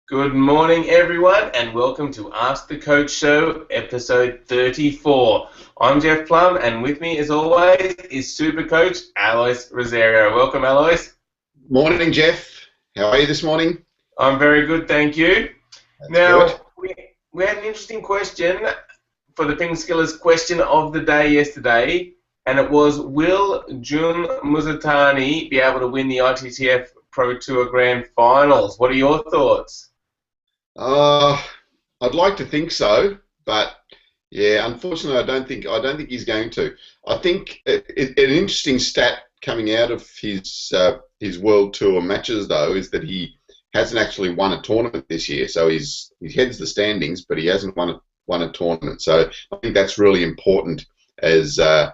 Good morning, everyone, and welcome to Ask the Coach Show, episode 34. I'm Jeff Plum, and with me, as always, is Super Coach Alois Rosario. Welcome, Alois. Morning, Jeff. How are you this morning? I'm very good, thank you. That's Now, good. we had an interesting question for the Ping Skillers question of the day yesterday, and it was, will Jun Muzatani be able to win the ITTF Pro Tour Grand Finals? What are your thoughts? Uh, I'd like to think so, but yeah, unfortunately, I don't think he's going to. I think an interesting stat coming out of his World Tour matches, though, is that he hasn't actually won a tournament this year. So he heads the standings, but he hasn't won a tournament. So I think that's really important as to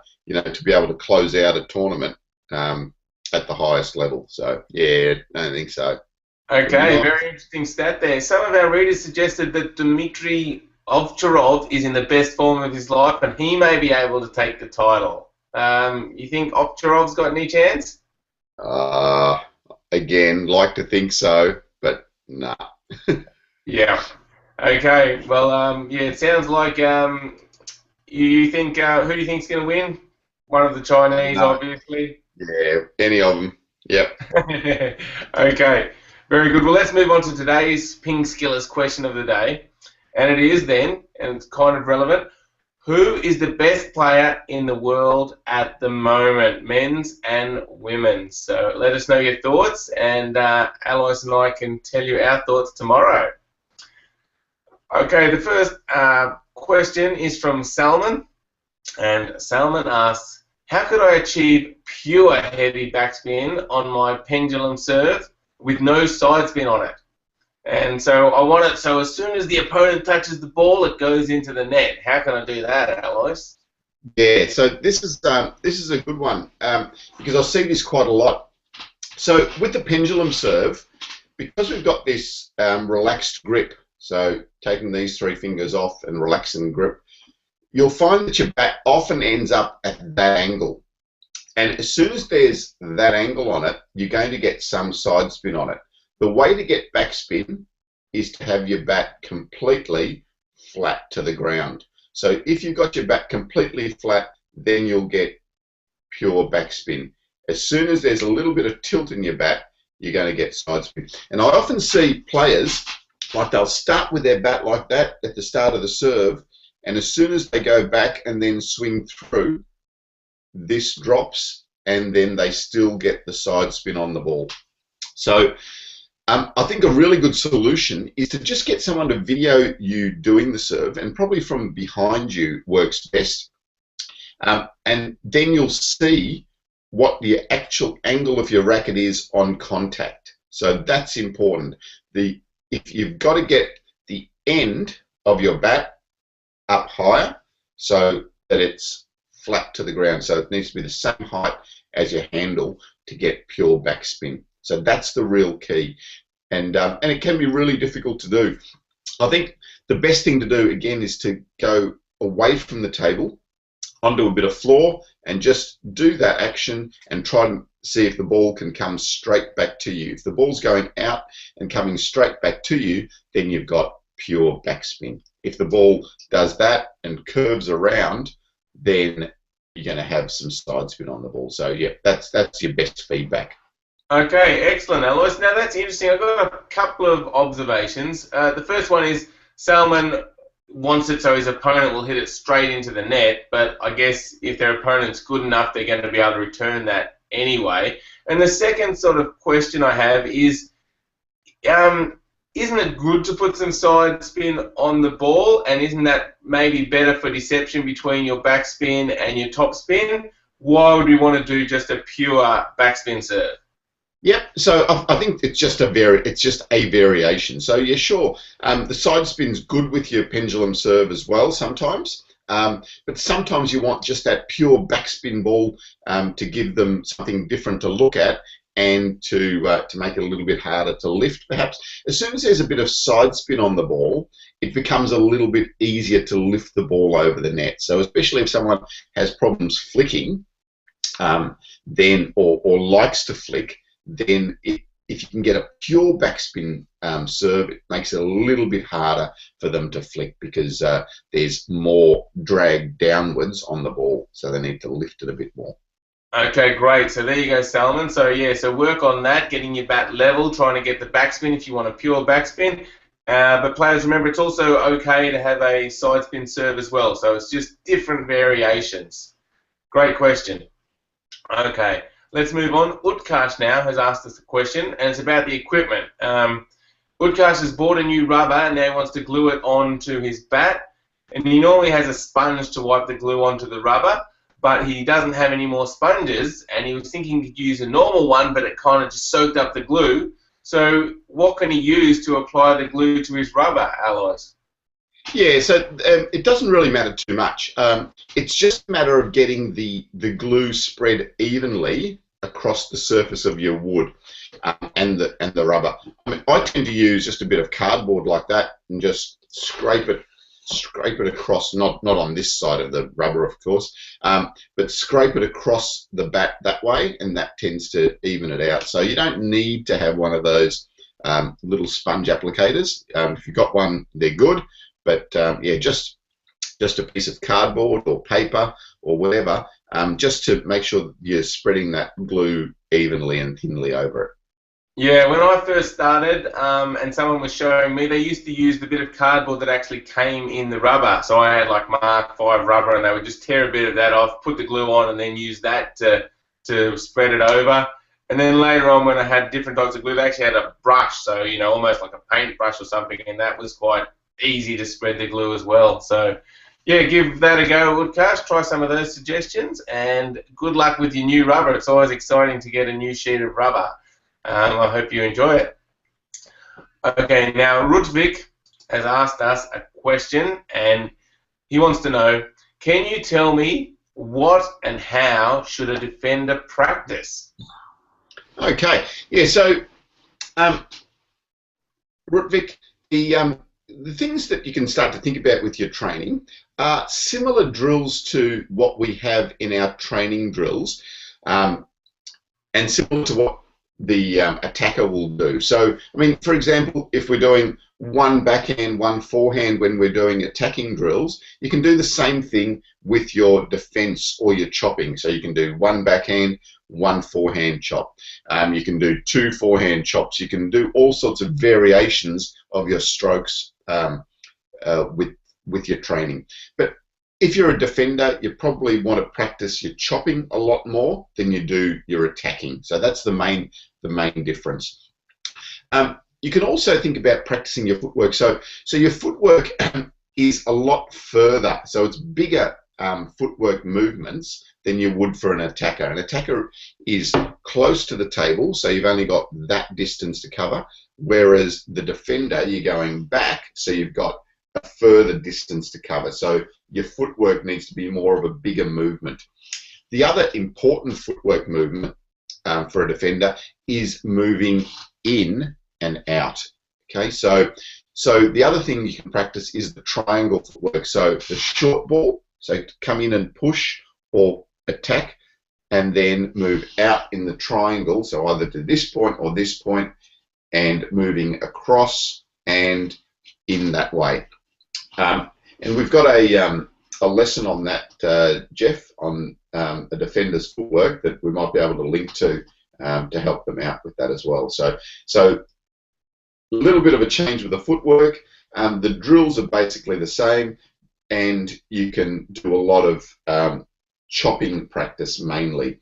be able to close out a tournament at the highest level. So yeah, I don't think so. Okay, Not, very interesting stat there. Some of our readers suggested that Dmitry Ovcharov is in the best form of his life and he may be able to take the title. You think Ovcharov's got any chance? uh, again, like to think so, but nah. Yeah. Okay. Well, yeah, it sounds like you think who do you think's going to win? One of the Chinese, No. obviously. Yeah, any of them. Yep. Okay. Very good. Well, let's move on to today's Ping Skillers question of the day. And it is then, and it's kind of relevant, who is the best player in the world at the moment, men's and women's? So let us know your thoughts, and Alois and I can tell you our thoughts tomorrow. Okay, the first question is from Salman, and Salman asks, how could I achieve pure heavy backspin on my pendulum serve with no side spin on it? And so I want it so as soon as the opponent touches the ball, it goes into the net. How can I do that, Alois? Yeah. So this is a good one because I see this quite a lot. So with the pendulum serve, because we've got this relaxed grip, so taking these three fingers off and relaxing grip, you'll find that your bat often ends up at that angle. And as soon as there's that angle on it, you're going to get some side spin on it. The way to get backspin is to have your bat completely flat to the ground. So if you've got your bat completely flat, then you'll get pure backspin. As soon as there's a little bit of tilt in your bat, you're going to get side spin. And I often see players, like they'll start with their bat like that at the start of the serve, and as soon as they go back and then swing through, this drops, and then they still get the side spin on the ball. So I think a really good solution is to just get someone to video you doing the serve, and probably from behind you works best. And then you'll see what the actual angle of your racket is on contact. So that's important. If you've got to get the end of your bat up higher so that it's flat to the ground. So it needs to be the same height as your handle to get pure backspin. So that's the real key. And it can be really difficult to do. I think the best thing to do, again, is to go away from the table onto a bit of floor and just do that action and try and see if the ball can come straight back to you. If the ball's going out and coming straight back to you, then you've got pure backspin. If the ball does that and curves around, then you're going to have some side spin on the ball. So yeah, that's your best feedback. Okay, excellent, Alois. Now that's interesting. I've got a couple of observations. The first one is Salman wants it so his opponent will hit it straight into the net, but I guess if their opponent's good enough, they're going to be able to return that anyway. And the second sort of question I have is, isn't it good to put some side spin on the ball, and isn't that maybe better for deception between your backspin and your top spin? Why would we want to do just a pure backspin serve? Yep. So I think it's just a variation. So yeah, sure. The side spin's good with your pendulum serve as well sometimes. But sometimes you want just that pure backspin ball to give them something different to look at, and to make it a little bit harder to lift, perhaps. As soon as there's a bit of side spin on the ball, it becomes a little bit easier to lift the ball over the net. So especially if someone has problems flicking, then or likes to flick, then if you can get a pure backspin serve, it makes it a little bit harder for them to flick because there's more drag downwards on the ball, so they need to lift it a bit more. Okay, great. So there you go, Salman. So yeah, so work on that, getting your bat level, trying to get the backspin if you want a pure backspin. But players, remember, it's also okay to have a side spin serve as well. So it's just different variations. Great question. Okay, let's move on. Utkarsh now has asked us a question, and it's about the equipment. Utkarsh has bought a new rubber, and now he wants to glue it onto his bat. And he normally has a sponge to wipe the glue onto the rubber, but he doesn't have any more sponges, and he was thinking he'd use a normal one, but it kind of just soaked up the glue. So what can he use to apply the glue to his rubber, Alois? Yeah, so it doesn't really matter too much. It's just a matter of getting the glue spread evenly across the surface of your wood and the rubber. I mean, I tend to use just a bit of cardboard like that and just scrape it across, not on this side of the rubber, of course, but scrape it across the bat that way, and that tends to even it out. So you don't need to have one of those little sponge applicators. If you've got one, they're good, but yeah, just a piece of cardboard or paper or whatever, just to make sure you're spreading that glue evenly and thinly over it. Yeah, when I first started, and someone was showing me, they used to use the bit of cardboard that actually came in the rubber. So I had like Mark 5 rubber, and they would just tear a bit of that off, put the glue on, and then use that to spread it over. And then later on, when I had different types of glue, they actually had a brush, so you know, almost like a paintbrush or something, and that was quite easy to spread the glue as well. So yeah, give that a go, Utkarsh. Try some of those suggestions, and good luck with your new rubber. It's always exciting to get a new sheet of rubber. I hope you enjoy it. Okay, now Rudvik has asked us a question, and he wants to know, can you tell me what and how should a defender practice? Okay, yeah, so Rudvik, the things that you can start to think about with your training are similar drills to what we have in our training drills, and similar to what the attacker will do. So, I mean, for example, if we're doing one backhand, one forehand when we're doing attacking drills, you can do the same thing with your defense or your chopping. So you can do one backhand, one forehand chop. You can do 2 forehand chops. You can do all sorts of variations of your strokes with your training. But if you're a defender, you probably want to practice your chopping a lot more than you do your attacking. So that's the main difference. You can also think about practicing your footwork. So your footwork is a lot further. So it's bigger footwork movements than you would for an attacker. An attacker is close to the table, so you've only got that distance to cover, whereas the defender, you're going back, so you've got a further distance to cover. So your footwork needs to be more of a bigger movement. The other important footwork movement for a defender is moving in and out. Okay, so the other thing you can practice is the triangle footwork. So the short ball, so come in and push or attack, and then move out in the triangle, so either to this point or this point, and moving across and in that way. And we've got a lesson on that, Jeff, on a defender's footwork that we might be able to link to help them out with that as well. So a little bit of a change with the footwork. The drills are basically the same, and you can do a lot of chopping practice mainly.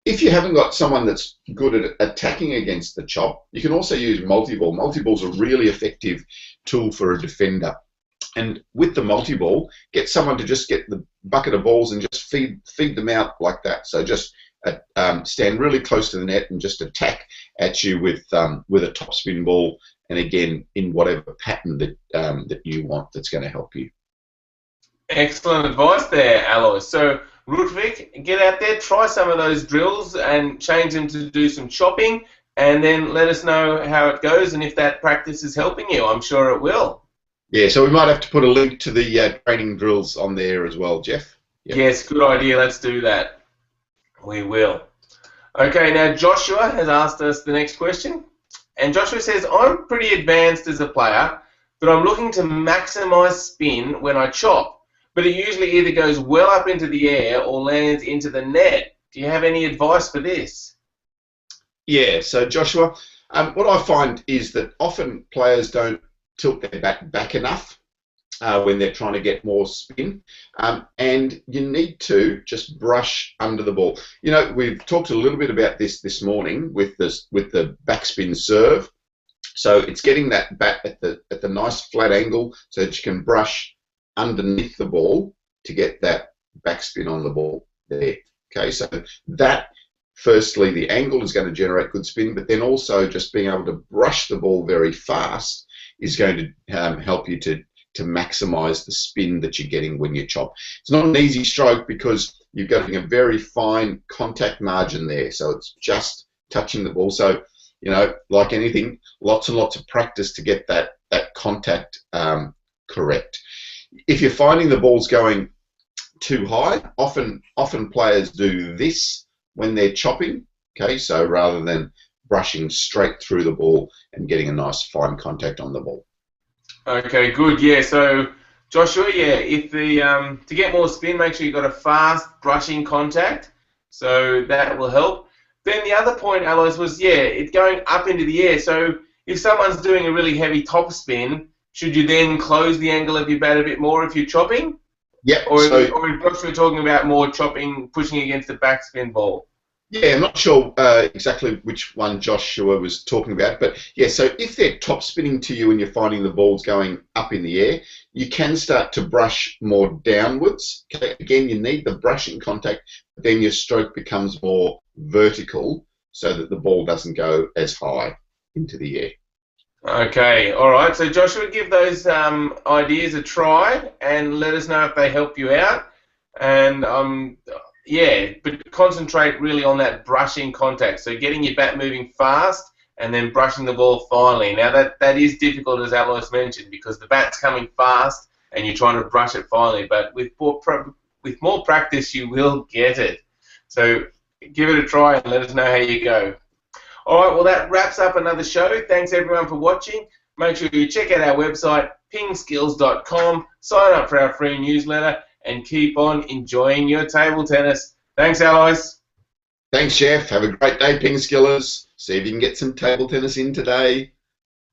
If you haven't got someone that's good at attacking against the chop, you can also use multi-ball. Multi-ball's a really effective tool for a defender. And with the multi-ball, get someone to just get the bucket of balls and just feed them out like that. So just stand really close to the net and just attack at you with a topspin ball, and again in whatever pattern that you want that's going to help you. Excellent advice there, Alois. So Rudvik, get out there, try some of those drills and change them to do some chopping, and then let us know how it goes and if that practice is helping you. I'm sure it will. Yeah, so we might have to put a link to the training drills on there as well, Jeff. Yep. Yes, good idea. Let's do that. We will. Okay, now Joshua has asked us the next question. And Joshua says, I'm pretty advanced as a player, but I'm looking to maximise spin when I chop. But it usually either goes well up into the air or lands into the net. Do you have any advice for this? Yeah, so Joshua, what I find is that often players don't tilt their bat back enough when they're trying to get more spin, and you need to just brush under the ball. You know, we've talked a little bit about this morning with the backspin serve. So it's getting that bat at the nice flat angle so that you can brush underneath the ball to get that backspin on the ball there. Okay, so that, firstly, the angle is going to generate good spin, but then also just being able to brush the ball very fast is going to help you to maximize the spin that you're getting when you chop. It's not an easy stroke because you're getting a very fine contact margin there, so it's just touching the ball. So, you know, like anything, lots and lots of practice to get that contact correct. If you're finding the ball's going too high, often players do this when they're chopping, okay, so rather than brushing straight through the ball and getting a nice fine contact on the ball. Okay, good. Yeah, so Joshua, yeah, if the to get more spin, make sure you've got a fast brushing contact, so that will help. Then the other point, Alois, was, yeah, it going up into the air. So if someone's doing a really heavy top spin, should you then close the angle of your bat a bit more if you're chopping? Yeah. Or is Joshua talking about more chopping, pushing against the backspin ball? Yeah, I'm not sure exactly which one Joshua was talking about, but yeah, so if they're top spinning to you and you're finding the ball's going up in the air, you can start to brush more downwards. Okay? Again, you need the brushing contact, but then your stroke becomes more vertical so that the ball doesn't go as high into the air. Okay, all right. So Joshua, give those ideas a try and let us know if they help you out. And yeah, but concentrate really on that brushing contact. So getting your bat moving fast and then brushing the ball finally. Now that is difficult, as Alois mentioned, because the bat's coming fast and you're trying to brush it finally. But with more practice, you will get it. So give it a try and let us know how you go. All right, well, that wraps up another show. Thanks, everyone, for watching. Make sure you check out our website, pingskills.com, sign up for our free newsletter, and keep on enjoying your table tennis. Thanks, Alois. Thanks, Jeff. Have a great day, Ping Skillers. See if you can get some table tennis in today.